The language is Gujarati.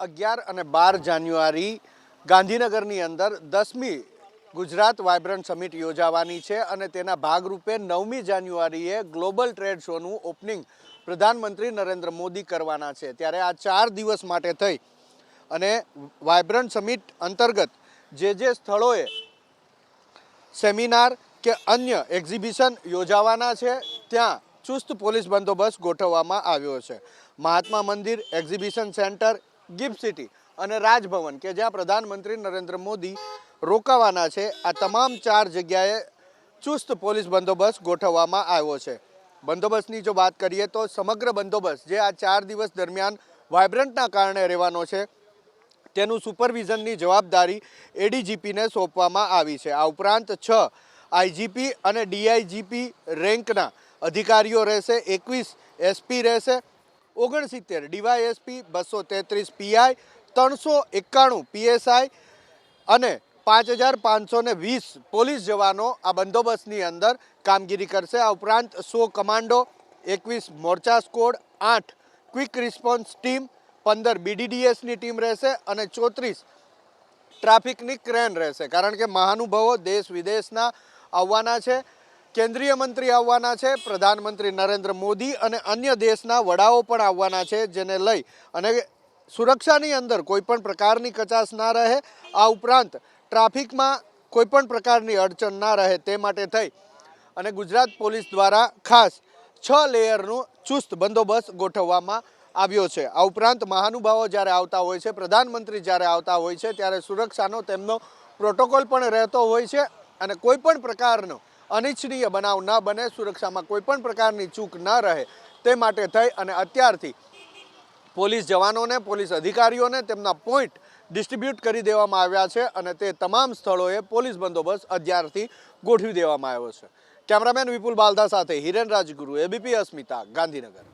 11 અને 12 જાન્યુઆરી ગાંધીનગરની અંદર 10મી ગુજરાત વાઇબ્રન્ટ સમિટ યોજાવાની છે અને તેના ભાગરૂપે 9મી જાન્યુઆરીએ ગ્લોબલ ટ્રેડ શોનું ઓપનિંગ પ્રધાનમંત્રી નરેન્દ્ર મોદી કરવાના છે। ત્યારે આ 4 દિવસ માટે થઈ અને વાઇબ્રન્ટ સમિટ અંતર્ગત જે સ્થળોએ સેમિનાર કે અન્ય એક્ઝિબિશન યોજાવાના છે ત્યાં ચુસ્ત પોલીસ બંદોબસ્ત ગોઠવવામાં આવ્યો છે। Mahatma Mandir, exhibition centre, gift city અને રાજભવન કે જ્યાં પ્રધાનમંત્રી નરેન્દ્ર મોદી રોકાવાના છે, આ તમામ 4 જગ્યાએ ચુસ્ત પોલીસ બંદોબસ્ત ગોઠવવામાં આવ્યો છે। બંદોબસ્તની જો વાત કરીએ તો સમગ્ર બંદોબસ્ત જે આ 4 દિવસ દરમિયાન વાઇબ્રન્ટના કારણે રહેવાનો છે તેનું સુપરવિઝનની જવાબદારી એડીજીપીને સોંપવામાં આવી છે। આ ઉપરાંત 6 આઈજીપી અને ડીઆઈજીપી રેન્કના અધિકારીઓ રહેશે, 21 એસપી રહેશે, 69 ડીવાયએસપી, 233 પીઆઈ, 391 પીએસઆઈ અને 5520 પોલીસ જવાનો આ બંદોબસ્તની અંદર કામગીરી કરશે। આ ઉપરાંત 100 કમાન્ડો, 21 મોરચા સ્કોડ, 8 ક્વિક રિસ્પોન્સ ટીમ, 15 બીડીડીએસની ટીમ રહેશે અને 34 ટ્રાફિકની ક્રેન રહેશે। કારણ કે મહાનુભાવો દેશ વિદેશના આવવાના છે, કેન્દ્રીય મંત્રી આવવાના છે, પ્રધાનમંત્રી નરેન્દ્ર મોદી અને અન્ય દેશના વડાઓ પણ આવવાના છે, જેને લઈ અને સુરક્ષાની અંદર કોઈપણ પ્રકારની કચાશ ના રહે, આ ઉપરાંત ટ્રાફિકમાં કોઈપણ પ્રકારની અડચણ ના રહે તે માટે થઈ અને ગુજરાત પોલીસ દ્વારા ખાસ 6 લેયરનું ચુસ્ત બંદોબસ્ત ગોઠવવામાં આવ્યો છે। આ ઉપરાંત મહાનુભાવો જ્યારે આવતા હોય છે, પ્રધાનમંત્રી જ્યારે આવતા હોય છે ત્યારે સુરક્ષાનો તેમનો પ્રોટોકોલ પણ રહેતો હોય છે અને કોઈપણ પ્રકારનો અનિચ્છનીય બનાવ ન બને, સુરક્ષામાં કોઈપણ પ્રકારની ચૂક ન રહે તે માટે થઈ અને અત્યારથી પોલીસ જવાનોને, પોલીસ અધિકારીઓને તેમના પોઈન્ટ ડિસ્ટ્રીબ્યુટ કરી દેવામાં આવ્યા છે અને તે તમામ સ્થળોએ પોલીસ બંદોબસ્ત અત્યારથી ગોઠવી દેવામાં આવ્યો છે। કેમેરામેન વિપુલ બાલદા સાથે હિરેન રાજગુરુ, એબીપી અસ્મિતા, ગાંધીનગર।